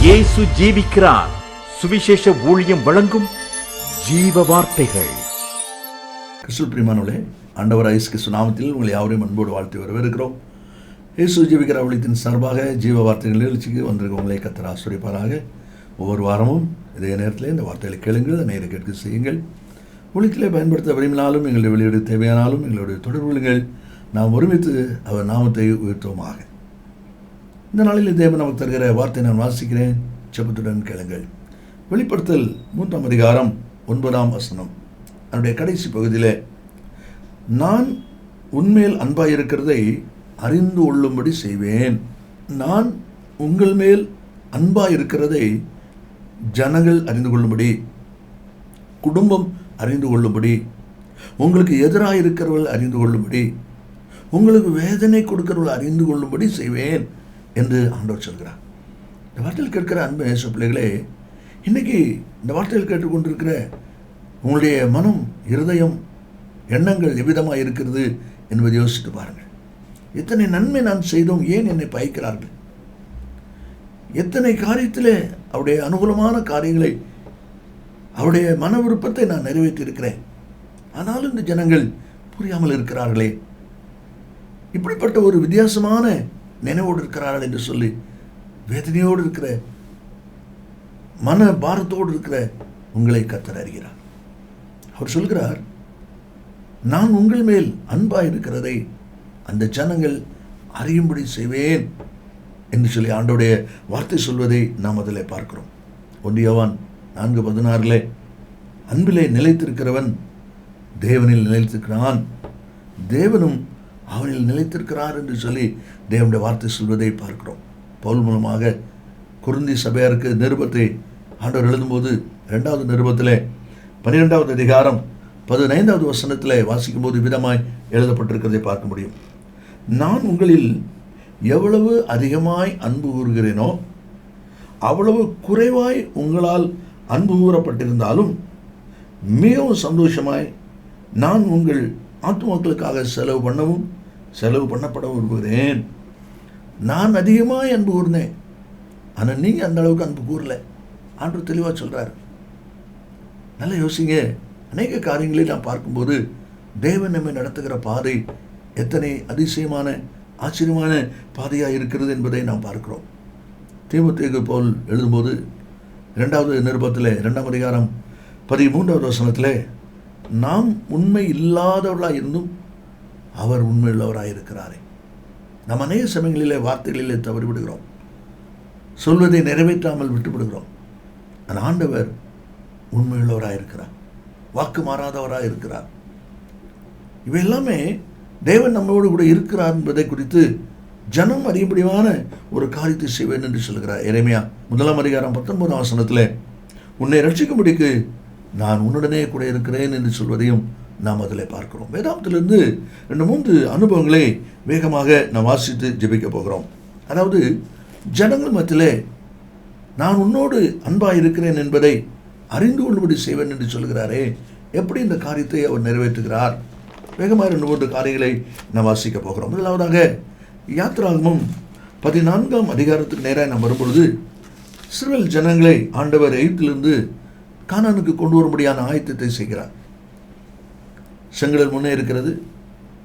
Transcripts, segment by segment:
இயேசு ஜீவிக்கிறார். சுவிசேஷ ஊழியம் வழங்கும் ஜீவ வார்த்தைகள். கிறிஸ்துவுக்குள் பிரியமானவர்களே, ஆண்டவர் இயேசு கிறிஸ்து நாமத்தில் உங்களை யாவரையும் அன்போடு வாழ்த்து வரவேற்கிறோம். இயேசு ஜீவிக்கிறார் ஊழியத்தின் சார்பாக ஜீவ வார்த்தைகள் நிகழ்ச்சிக்கு வந்திருக்க உங்களை கர்த்தர் ஆசீர்வதிப்பாராக. ஒவ்வொரு வாரமும் இதே நேரத்தில் இந்த வார்த்தைகளை கேளுங்கள், நேர கேட்க செய்யுங்கள். ஊழியத்திலே பயன்படுத்த விரும்பினாலும் எங்களுடைய வெளியீடு தேவையானாலும் எங்களுடைய தொடர்புகள் நாம் ஒருமித்து அவர் நாமத்தை உயர்த்துவோமாக. இந்த நாளில் தேவன் நமக்கு தருகிற வார்த்தை நான் வாசிக்கிறேன், ஜெபத்துடன் கேளுங்கள். வெளிப்படுத்தல் 3ஆம் அதிகாரம் 9ஆம் வசனம், அதனுடைய கடைசி பகுதியில், நான் உன்மேல் அன்பாயிருக்கிறதை அறிந்து கொள்ளும்படி செய்வேன். நான் உங்கள் மேல் அன்பாயிருக்கிறதை ஜனங்கள் அறிந்து கொள்ளும்படி, குடும்பம் அறிந்து கொள்ளும்படி, உங்களுக்கு எதிராக இருக்கிறவர்கள் அறிந்து கொள்ளும்படி, உங்களுக்கு வேதனை கொடுக்கிறவர்கள் அறிந்து கொள்ளும்படி செய்வேன் என்று ஆண்டவர் சொல்கிறார். இந்த வார்த்தையில் கேட்கிற அன்பு நேச பிள்ளைகளே, இன்றைக்கி இந்த வார்த்தையில் கேட்டுக்கொண்டிருக்கிற உங்களுடைய மனம், இருதயம், எண்ணங்கள் எவ்விதமாக இருக்கிறது என்பதை யோசித்து பாருங்கள். எத்தனை நன்மை நான் செய்தோம், ஏன் என்னை பயக்கிறார்கள்? எத்தனை காரியத்தில் அவருடைய அனுகூலமான காரியங்களை, அவருடைய மன விருப்பத்தை நான் நிறைவேற்றியிருக்கிறேன், ஆனாலும் இந்த ஜனங்கள் புரியாமல் இருக்கிறார்களே, இப்படிப்பட்ட ஒரு வித்தியாசமான நினைவோடு இருக்கிறார்கள் என்று சொல்லி வேதனையோடு இருக்கிற, மன பாரத்தோடு இருக்கிற உங்களை கர்த்தர் அறிகிறார். அவர் சொல்கிறார், நான் உங்கள் மேல் அன்பாக இருக்கிறதை அந்த ஜனங்கள் அறியும்படி செய்வேன் என்று சொல்லி ஆண்டோடைய வார்த்தை சொல்வதை நாம் அதில் பார்க்கிறோம். 1 யோவான் 4:16, அன்பிலே நிலைத்திருக்கிறவன் தேவனில் நிலைத்திருக்கிறான், தேவனும் அவனில் நிலைத்திருக்கிறார் என்று சொல்லி தேவனுடைய வார்த்தை சொல்வதை பார்க்கிறோம். பவுல் மூலமாக கொரிந்தி சபையாருக்கு நிருபத்தை ஆண்டவர் எழுதும்போது 2வது நிருபத்தில் 12வது அதிகாரம் 15வது வசனத்தில் வாசிக்கும்போது விதமாய் எழுதப்பட்டிருக்கிறதை பார்க்க முடியும். நான் உங்களில் எவ்வளவு அதிகமாய் அன்பு கூறுகிறேனோ அவ்வளவு குறைவாய் உங்களால் அன்பு கூறப்பட்டிருந்தாலும் மிகவும் சந்தோஷமாய் நான் உங்கள் ஆத்துமாக்களுக்காக செலவு பண்ணப்படவும் விரும்புகிறேன். நான் அதிகமாக அன்பு கூர்ந்தேன், ஆனால் நீங்கள் அந்த அளவுக்கு அன்பு கூறல. ஆண்டவர் தெளிவாக சொல்கிறார். நல்லா யோசிங்க. அநேக காரியங்களை நாம் பார்க்கும்போது தேவன் நம்மை நடத்துகிற பாதை எத்தனை அதிசயமான, ஆச்சரியமான பாதையாக இருக்கிறது என்பதை நாம் பார்க்கிறோம். தீமோத்தேயுக்கு பவுல் எழுதும்போது 2வது நிருபத்தில் 2ஆம் அதிகாரம் 13வது வசனத்தில், நாம் உண்மை இல்லாதவர்களாக இருந்தும் அவர் உண்மையுள்ளவராக இருக்கிறாரே. நாம் அநேக சமயங்களிலே வார்த்தைகளிலே தவறிவிடுகிறோம், சொல்வதை நிறைவேற்றாமல் விட்டுவிடுகிறோம். ஆனால் ஆண்டவர் உண்மையுள்ளவராக இருக்கிறார், வாக்கு மாறாதவராக இருக்கிறார். இவை எல்லாமே தேவன் நம்மோடு கூட இருக்கிறார் என்பதை குறித்து ஜனம் அறியும்படியான ஒரு காரியத்தை செய்வேன் என்று சொல்கிறார். எரேமியா 1ஆம் அதிகாரம் 19ஆம் வசனத்தில், உன்னை ரட்சிக்கும்படிக்கு நான் உன்னுடனே கூட இருக்கிறேன் என்று சொல்வதையும் நாம் அதில் பார்க்கிறோம். வேதாந்தத்திலிருந்து 2-3 அனுபவங்களை வேகமாக நாம் வாசித்து ஜெபிக்க போகிறோம். அதாவது, ஜனங்கள் மத்தியிலே நான் உன்னோடு அன்பாக இருக்கிறேன் என்பதை அறிந்து கொள்ளும்படி செய்வேன் என்று சொல்கிறாரே, எப்படி இந்த காரியத்தை அவர் நிறைவேற்றுகிறார்? வேகமாக 2-3 காரியங்களை நாம் வாசிக்க போகிறோம். முதலாவதாக யாத்திராகமம் 14ஆம் அதிகாரத்துக்கு நேராக நாம் வரும்பொழுது, இஸ்ரவேல் ஜனங்களை ஆண்டவர் எகிப்திலிருந்து கானானுக்கு கொண்டு வரும்படியான ஆயத்தத்தை செய்கிறார். செங்கடல் முன்னே இருக்கிறது,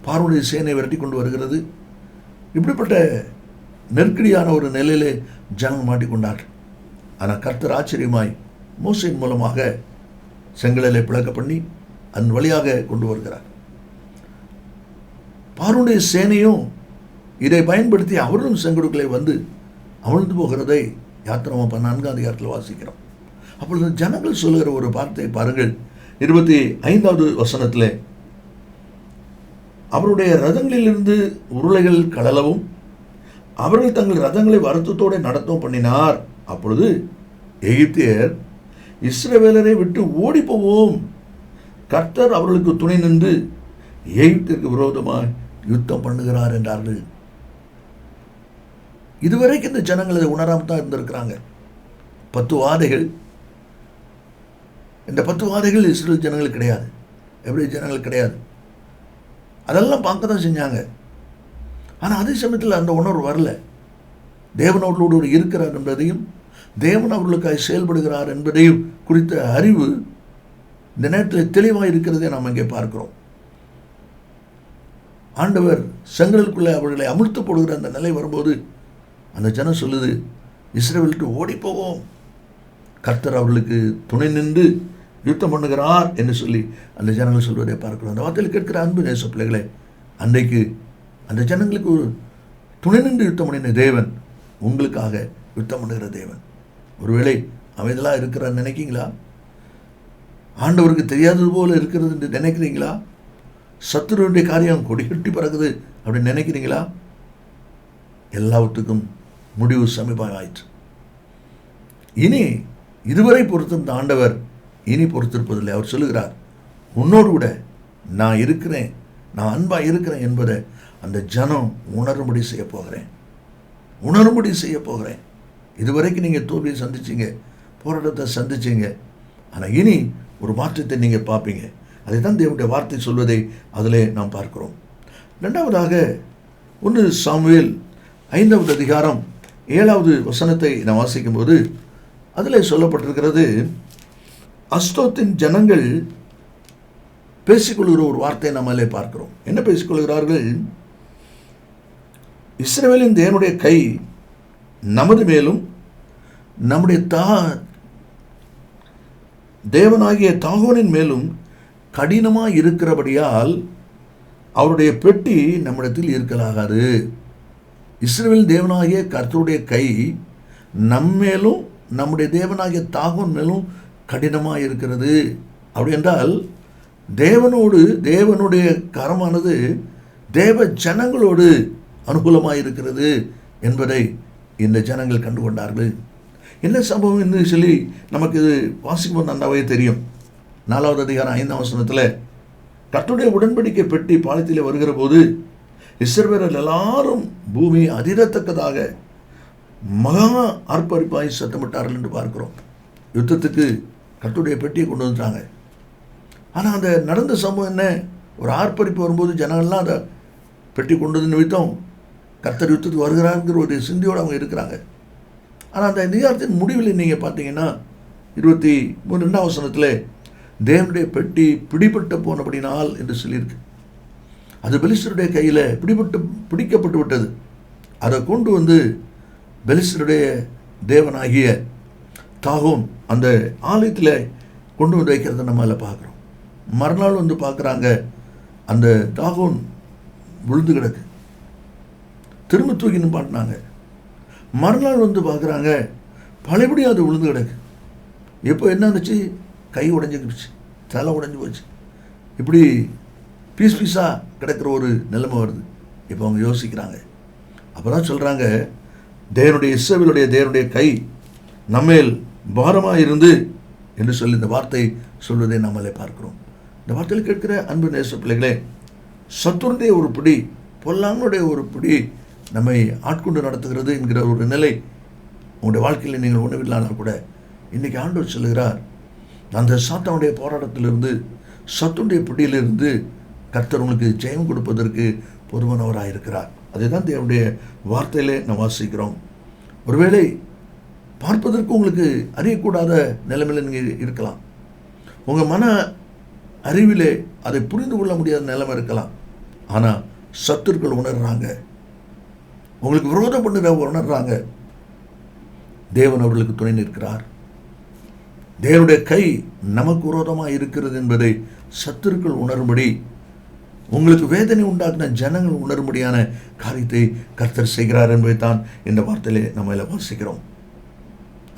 பார்வோனுடைய சேனை விரட்டி கொண்டு வருகிறது. இப்படிப்பட்ட நெருக்கடியான ஒரு நிலையிலே ஜனம் மாட்டிக்கொண்டார். ஆனால் கர்த்தர் ஆச்சரியமாய் மோசேயின் மூலமாக செங்கடலை பிளக்க பண்ணி அதன் வழியாக கொண்டு வருகிறார். பார்வோனுடைய சேனையும் இதை பயன்படுத்தி அவர்களும் செங்கடலுக்குள்ளே வந்து அமிழ்ந்து போகிறதை யாத்திராகமம் 14ஆம் அதிகாரத்தில் வாசிக்கிறோம். அப்பொழுது ஜனங்கள் சொல்லுகிற ஒரு வார்த்தையை பாருங்கள். 25வது வசனத்தில், அவருடைய ரதங்களிலிருந்து உருளைகள் கழலவும் அவர்கள் தங்கள் ரதங்களை வருத்தத்தோடு நடத்தவும் பண்ணினார். அப்பொழுது எகிப்தியர், இஸ்ரவேலரை விட்டு ஓடி போவோம், கர்த்தர் அவர்களுக்கு துணை நின்று எகிப்திற்கு விரோதமாக யுத்தம் பண்ணுகிறார் என்றார்கள். இதுவரைக்கும் இந்த ஜனங்கள் அதை உணராமல் தான் இருந்திருக்கிறாங்க. 10 வாதைகள், இந்த 10 வாதைகள் இஸ்ரேல் ஜனங்களுக்கு கிடையாது, எபிரேய ஜனங்களுக்கு கிடையாது. அதெல்லாம் பார்க்க தான் செஞ்சாங்க. ஆனால் அதே சமயத்தில் அந்த உணர்வு வரல. தேவனோடு இருக்கிறார் என்பதையும் தேவன் அவர்களுக்காய் செயல்படுகிறார் என்பதையும் குறித்த அறிவு இந்த நேரத்தில் தெளிவாக இருக்கிறதை நாம் இங்கே பார்க்கிறோம். ஆண்டவர் செங்கலுக்குள்ளே அவர்களை அமிழ்த்து போடுகிற அந்த நிலை வரும்போது அந்த ஜனம் சொல்லுது, இஸ்ரவேலுக்கு ஓடி போவோம், கர்த்தர் அவர்களுக்கு துணை நின்று யுத்தம் பண்ணுகிறார் என்று சொல்லி அந்த ஜனங்கள் சொல்வதை பார்க்கிறோம். அந்த வார்த்தையில் கேட்கிற அன்பு நேச பிள்ளைகளே, அன்றைக்கு அந்த ஜனங்களுக்கு ஒரு துணை நின்று யுத்தம் பண்ணின தேவன் உங்களுக்காக யுத்தம் பண்ணுகிற தேவன். ஒருவேளை அமைதலாக இருக்கிறார் நினைக்கிறீங்களா? ஆண்டவருக்கு தெரியாதது போல இருக்கிறது என்று நினைக்கிறீங்களா? சத்துருடைய காரியம் கொடிகட்டி பறக்குது அப்படின்னு நினைக்கிறீங்களா? எல்லாவற்றுக்கும் முடிவு சமீபமாயிற்று. இனி இதுவரை பொறுத்திருந்த ஆண்டவர் இனி பொறுத்திருப்பதில்லை. அவர் சொல்லுகிறார், உன்னோடு கூட நான் இருக்கிறேன், நான் அன்பாக இருக்கிறேன் என்பதை அந்த ஜனம் உணரும்படி செய்ய போகிறேன், உணரும்படி செய்ய போகிறேன். இதுவரைக்கும் நீங்கள் தோல்வியை சந்திச்சிங்க, போராட்டத்தை சந்திச்சிங்க. ஆனால் இனி ஒரு மாற்றத்தை நீங்கள் பார்ப்பீங்க. அதை தான் தேவனுடைய வார்த்தை சொல்வதை அதிலே நாம் பார்க்கிறோம். ரெண்டாவதாக 1 சாமுவேல் 5வது அதிகாரம் 7வது வசனத்தை நாம் வாசிக்கும்போது அதில் சொல்லப்பட்டிருக்கிறது, அஸ்தோத்தின் ஜனங்கள் பேசிக்கொள்கிற ஒரு வார்த்தையை நம்மளே பார்க்கிறோம். என்ன பேசிக்கொள்கிறார்கள்? இஸ்ரவேலின் தேவனுடைய கை நமது மேலும் நம்முடைய தேவனாகிய தாகோனின் மேலும் கடினமாக இருக்கிறபடியால் அவருடைய பெட்டி நம்மிடத்தில் இருக்கலாகாது. இஸ்ரவேல் தேவனாகிய கர்த்தருடைய கை நம்மேலும் நம்முடைய தேவனாகிய தாகோன் மேலும் கடினமாக இருக்கிறது. அப்படி என்றால் தேவனுடைய கரமானது தேவ ஜனங்களோடு அனுகூலமாக இருக்கிறது என்பதை இந்த ஜனங்கள் கண்டுகொண்டார்கள். என்ன சம்பவம் என்று சொல்லி நமக்கு இது வாசிக்கும்போது நல்லாவே தெரியும். 4வது அதிகாரம் 5ஆம் வசனத்தில் கர்த்தருடைய உடன்படிக்கை பெட்டி பாளையத்திலே வருகிற போது இஸ்ரவேலர் எல்லாரும் பூமி அதிரத்தக்கதாக மகா ஆர்ப்பரிப்பாய் சத்தமிட்டார்கள் என்று பார்க்கிறோம். யுத்தத்துக்கு கர்த்தருடைய பெட்டியை கொண்டு வந்துட்டாங்க. ஆனால் அந்த நடந்த சம்பவம் என்ன? ஒரு ஆர்ப்பரிப்பு வரும்போது ஜனங்கள்லாம் அந்த பெட்டி கொண்டு வந்து நிமித்தம் கர்த்தர் யுத்தத்துக்கு வருகிறாருங்கிற ஒரு சிந்தியோடு அவங்க இருக்கிறாங்க. ஆனால் அந்த அதிகாரத்தின் முடிவில் நீங்கள் பார்த்தீங்கன்னா 22ஆம் வசனத்தில் தேவனுடைய பெட்டி பிடிபட்டு போனபடினால் என்று சொல்லியிருக்கு. அது பெலிஸ்தருடைய கையில் பிடிக்கப்பட்டு விட்டது. அதை கொண்டு வந்து பெலிஸ்தருடைய தேவனாகிய தாகோன் அந்த ஆலயத்தில் கொண்டு வந்து வைக்கிறத நம்ம அதில் பார்க்குறோம். மறுநாள் வந்து பார்க்குறாங்க, அந்த தாகோன் விழுந்து கிடக்கு. திரும்ப தூக்கி நிப்பாட்டினாங்க. மறுநாள் வந்து பார்க்குறாங்க, பழையபடியும் அது விழுந்து கிடக்கு. இப்போ என்ன இருந்துச்சு? கை உடைஞ்சிக்கிடுச்சு, தலை உடைஞ்சி போச்சு. இப்படி பீஸாக கிடக்கிற ஒரு நிலைமை வருது. இப்போ அவங்க யோசிக்கிறாங்க. அப்போ தான் சொல்கிறாங்க, இஸ்ரவேலுடைய தேவனுடைய கை நம்மேல் பாரமாக இருந்து என்று சொல்லி இந்த வார்த்தை சொல்வதை நம்மளே பார்க்கிறோம். இந்த வார்த்தையில் கேட்கிற அன்பு நேச பிள்ளைகளே, சத்துருடைய ஒரு பிடி, பொல்லாங்கனுடைய ஒரு பிடி நம்மை ஆட்கொண்டு நடத்துகிறது என்கிற ஒரு நிலை உங்களுடைய வாழ்க்கையில் நீங்கள் உணவில்லாமல் கூட இன்றைக்கி ஆண்டவர் சொல்லுகிறார், அந்த சாத்தானுடைய போராட்டத்திலிருந்து, சத்துருடைய பிடியிலிருந்து கர்த்தர் உங்களுக்கு ஜெயம் கொடுப்பதற்கு பொறுமானவராக இருக்கிறார். அதை தான் தேவனுடைய வார்த்தையிலே நாம் வாசிக்கிறோம். ஒருவேளை பார்ப்பதற்கு உங்களுக்கு அறியக்கூடாத நிலைமையில் நீங்கள் இருக்கலாம். உங்கள் மன அறிவிலே அதை புரிந்து கொள்ள முடியாத நிலைமை இருக்கலாம். ஆனால் சத்துருக்கள் உணர்றாங்க, உங்களுக்கு விரோதம் பண்ணுற உணர்றாங்க. தேவன் அவர்களுக்கு துணை நிற்கிறார். தேவனுடைய கை நமக்கு விரோதமாக இருக்கிறது என்பதை சத்துருக்கள் உணரும்படி, உங்களுக்கு வேதனை உண்டாக்குன ஜனங்கள் உணரும்படியான காரியத்தை கர்த்தர் செய்கிறார் என்பதை தான் இந்த வார்த்தையிலே நம்ம எல்லாம் வாசிக்கிறோம்.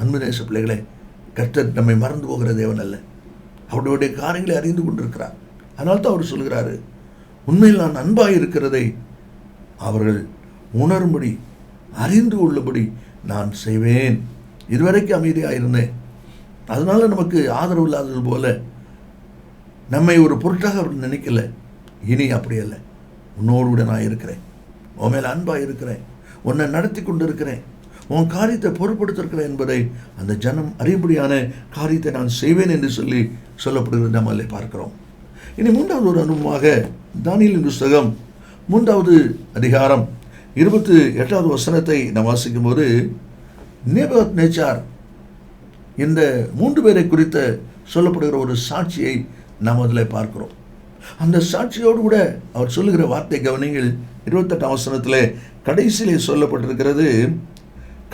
அன்பு நேச பிள்ளைகளே, கர்த்தர் நம்மை மறந்து போகிற தேவன் அல்ல. அவருடைய காரியங்களை அறிந்து கொண்டிருக்கிறார். அதனால தான் அவர் சொல்கிறாரு, உண்மையில் நான் அன்பாக இருக்கிறதை அவர்கள் உணரும்படி, அறிந்து கொள்ளும்படி நான் செய்வேன். இதுவரைக்கும் அமைதியாக இருந்தேன், அதனால நமக்கு ஆதரவு இல்லாதது போல நம்மை ஒரு பொருட்டாக அவர் நினைக்கல. இனி அப்படி அல்ல, உன்னோடு கூட நான் இருக்கிறேன், உன் மேலே அன்பாக இருக்கிறேன், உன்னை நடத்தி கொண்டு இருக்கிறேன், உன் காரியத்தை பொருட்படுத்திருக்கிறேன் என்பதை அந்த ஜனம் அறியும்படியான காரியத்தை நான் செய்வேன் என்று சொல்லி சொல்லப்படுகிறது நம்மளே பார்க்கிறோம். இனி 3வது ஒரு அனுபவமாக தானியேலின் புஸ்தகம் 3வது அதிகாரம் 28வது வசனத்தை நாம் வாசிக்கும் போது, நேபுகாத்நேச்சார் இந்த 3 பேரை குறித்த சொல்லப்படுகிற ஒரு சாட்சியை நாம் அதில் பார்க்கிறோம். அந்த சாட்சியோடு கூட அவர் சொல்லுகிற வார்த்தை கவனிங்கள். 28 வசனத்திலே கடைசியிலே சொல்லப்பட்டிருக்கிறது,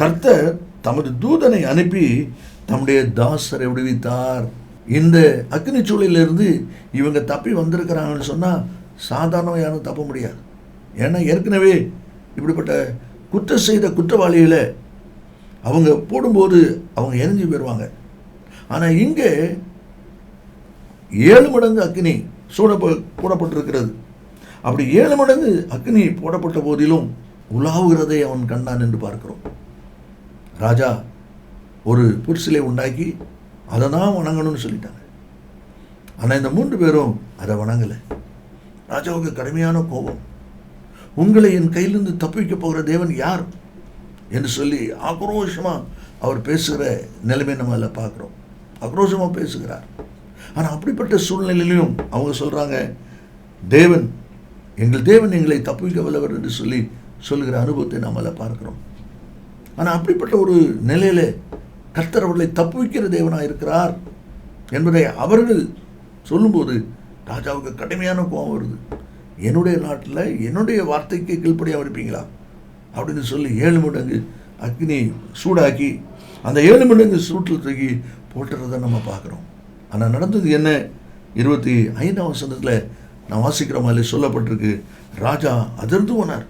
கர்த்தர் தமது தூதனை அனுப்பி தம்முடைய தாசரை விடுவித்தார். இந்த அக்னி சூளையிலிருந்து இவங்க தப்பி வந்திருக்கிறாங்கன்னு சொன்னால் சாதாரண யாரும் தப்ப முடியாது. ஏன்னா ஏற்கனவே இப்படிப்பட்ட குற்றம் செய்த குற்றவாளிகளை அவங்க போடும்போது அவங்க எரிஞ்சு போயிடுவாங்க. ஆனால் இங்கே 7 மடங்கு அக்னி போடப்பட்டிருக்கிறது. அப்படி 7 மடங்கு அக்னி போடப்பட்ட போதிலும் உலாவுகிறதை அவன் கண்டான் என்று பார்க்கிறோம். ராஜா ஒரு புரிசிலை உண்டாக்கி அதை தான் வணங்கணும்னு சொல்லிட்டாங்க. ஆனால் இந்த 3 பேரும் அதை வணங்கலை. ராஜாவுக்கு கடுமையான கோபம். உங்களை என் கையிலிருந்து தப்பிக்க போகிற தேவன் யார் என்று சொல்லி ஆக்ரோஷமாக அவர் பேசுகிற நிலைமை நம்ம அதில் பார்க்குறோம். ஆக்ரோஷமாக பேசுகிறார். ஆனால் அப்படிப்பட்ட சூழ்நிலையிலும் அவங்க சொல்கிறாங்க, தேவன் எங்கள் தேவன் எங்களை தப்பிக்க வல்லவர் என்று சொல்லி சொல்லுகிற அனுபவத்தை நாம் அதில் பார்க்கிறோம். ஆனால் அப்படிப்பட்ட ஒரு நிலையில் கர்த்தர் அவர்களை தப்புவிக்கிற தேவனாக இருக்கிறார் என்பதை அவர்கள் சொல்லும்போது ராஜாவுக்கு கடுமையான கோபம் வருது. என்னுடைய நாட்டில் என்னுடைய வார்த்தைக்கு கீழ்ப்படியாக இருப்பீங்களா அப்படின்னு சொல்லி 7 மடங்கு அக்னி சூடாக்கி அந்த 7 மடங்கு சூட்டில் தூக்கி போட்டுறதை நம்ம பார்க்குறோம். ஆனால் நடந்தது என்ன? 25 வசனத்தில் நான் வாசிக்கிற மாதிரி சொல்லப்பட்டிருக்கு, ராஜா அதிர்ந்து போனார்,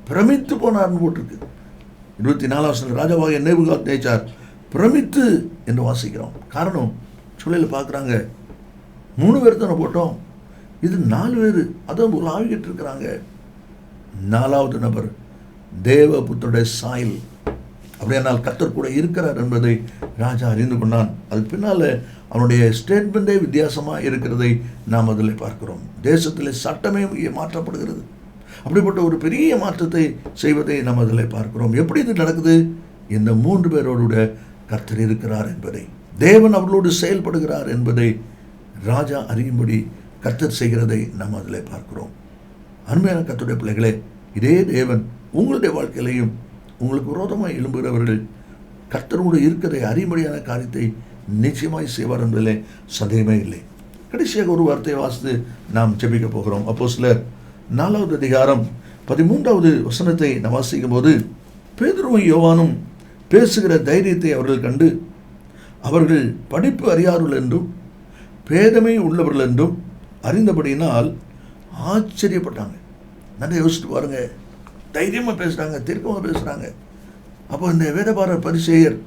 பிரமித்து போனார்னு போட்டிருக்கு. 24 வசனத்தில் ராஜாவாக நேபுகாத்நேச்சார் பிரமித்து என்று வாசிக்கிறோம். காரணம் சூழலில் பார்க்குறாங்க, 3 பேர் தானே போட்டோம், இது 4 பேர் அதான் உலாவிக்கிட்டு இருக்கிறாங்க. 4வது நபர் தேவபுத்தருடைய சாயல், அப்படியானால் கர்த்தர் கூட இருக்கிறார் என்பதை ராஜா அறிந்து கொண்டான். அதுக்கு பின்னால் அவனுடைய ஸ்டேட்மெண்ட்டே வித்தியாசமாக இருக்கிறதை நாம் அதில் பார்க்கிறோம். தேசத்தில் சட்டமே மாற்றப்படுகிறது. அப்படிப்பட்ட ஒரு பெரிய மாற்றத்தை செய்வதை நாம் அதில் பார்க்கிறோம். எப்படி இது நடக்குது? இந்த 3 பேரோடு கர்த்தர் இருக்கிறார் என்பதை, தேவன் அவர்களோடு செயல்படுகிறார் என்பதை ராஜா அறியும்படி கர்த்தர் செய்கிறதை நாம் அதில் பார்க்கிறோம். அருமையான கர்த்தருடைய பிள்ளைகளே, இதே தேவன் உங்களுடைய வாழ்க்கையிலையும் உங்களுக்கு விரோதமாக எழும்புகிறவர்கள் கர்த்தரோடு இருக்கிறதை அறியும்படியான காரியத்தை நிச்சயமாய் செய்வார் என்பதிலே சந்தேகமே இல்லை. கடைசியாக ஒரு வார்த்தையை வாசித்து நாம் ஜெபிக்க போகிறோம். அப்போஸ்தலர் 4வது அதிகாரம் 13வது வசனத்தை நாம் வாசிக்கும் போது, பேதுருவும் யோவானும் பேசுகிற தைரியத்தை அவர்கள் கண்டு அவர்கள் படிப்பு அறியார்கள் என்றும் பேதமை உள்ளவர்கள் என்றும் அறிந்தபடியினால் ஆச்சரியப்பட்டாங்க. நல்லா யோசிச்சுட்டு பாருங்க, தைரியமாக பேசுகிறாங்க, தீர்க்கமாக பேசுகிறாங்க. அப்போ இந்த வேதபார பரிசேயர்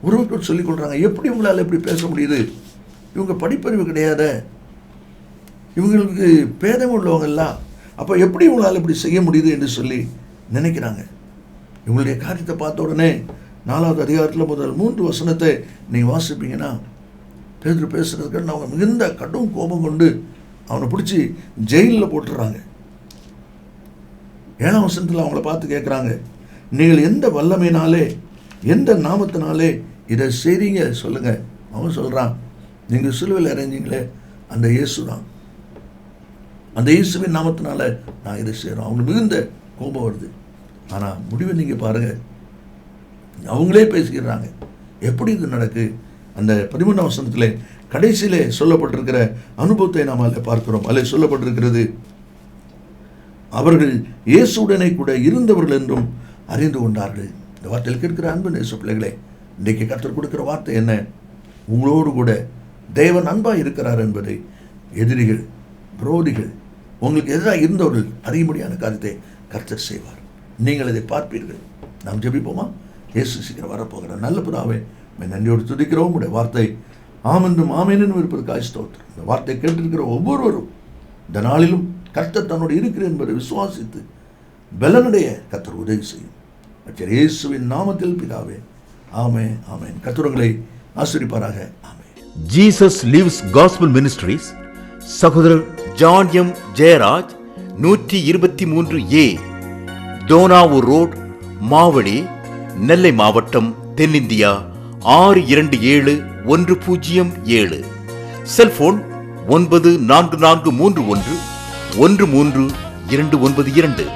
ஒருவருக்கு சொல்லிக் கொள்கிறாங்க, எப்படி உங்களால் எப்படி பேச முடியுது? இவங்க படிப்பறிவு கிடையாத, இவங்களுக்கு பேதமை உள்ளவங்கெல்லாம், அப்போ எப்படி உங்களால் இப்படி செய்ய முடியுது என்று சொல்லி நினைக்கிறாங்க. இவங்களுடைய காரியத்தை பார்த்த உடனே 4வது அதிகாரத்தில் முதல் 3 வசனத்தை நீங்கள் வாசிப்பீங்கன்னா, பேதுரு பேசுகிறதுக்கு அவங்க மிகுந்த கடும் கோபம் கொண்டு அவனை பிடிச்சி ஜெயிலில் போட்டுடுறாங்க. 7ஆம் வசனத்தில் அவங்கள பார்த்து கேட்குறாங்க, நீங்கள் எந்த வல்லமையினாலே எந்த நாமத்தினாலே இதை செய்றீங்க சொல்லுங்க. அவன் சொல்கிறான், நீங்கள் சிலுவையில் இறங்கிங்களே அந்த இயேசு தான், அந்த இயேசுவின் நாமத்தினால நான் இதை செய்கிறோம். அவங்களுக்கு மிகுந்த கோபம் வருது. ஆனால் முடிவை நீங்கள் பாருங்கள், அவங்களே பேசிக்கிறாங்க. எப்படி இது நடக்கு? அந்த 13ஆம் வசனத்திலே கடைசியிலே சொல்லப்பட்டிருக்கிற அனுபவத்தை நாம் அதில் பார்க்கிறோம். அதில் சொல்லப்பட்டிருக்கிறது, அவர்கள் இயேசுடனே கூட இருந்தவர்கள் என்றும் அறிந்து கொண்டார்கள். இந்த வார்த்தையில் கேட்கிற அன்பு நேச பிள்ளைகளே, இன்றைக்கு கர்த்தர் கொடுக்கிற வார்த்தை என்ன? உங்களோடு கூட தேவன் அன்பாக இருக்கிறார் என்பதை எதிரிகள், விரோதிகள், உங்களுக்கு எதிராக இருந்தவர்கள் அறியும்படியான காரியத்தை கர்த்தர் செய்வார். நீங்கள் அதை பார்ப்பீர்கள். நாம் ஜெபிப்போமா? இயேசு சீக்கிரம் வரப்போகிற நல்ல பிதாவே, நன்றியோடு துதிக்கிறோம். உடைய வார்த்தை ஆமென்றும் ஆமென்னும் இருப்பதற்காக ஸ்தோத்திரம். இந்த வார்த்தை கேட்டிருக்கிற ஒவ்வொருவரும் இந்த நாளிலும் கர்த்தர் தன்னோடு இருக்கிறேன் என்பதை விசுவாசித்து பலனுடைய கர்த்தர் உதவி செய்யும். இயேசுவின் நாமத்தில் பிதாவே, ஆமென் ஆமென். கர்த்தர் உங்களை ஆசீர்வதிப்பாராக. ஆமென். ஜீசஸ் லிவ்ஸ் காஸ்பல் மினிஸ்ட்ரீஸ், சகோதரர் John M Jeyaraj, 123A Donavur road, Mavadi, Nellai மாவட்டம், தென்னிந்தியா 627107. செல்போன் 9443113292.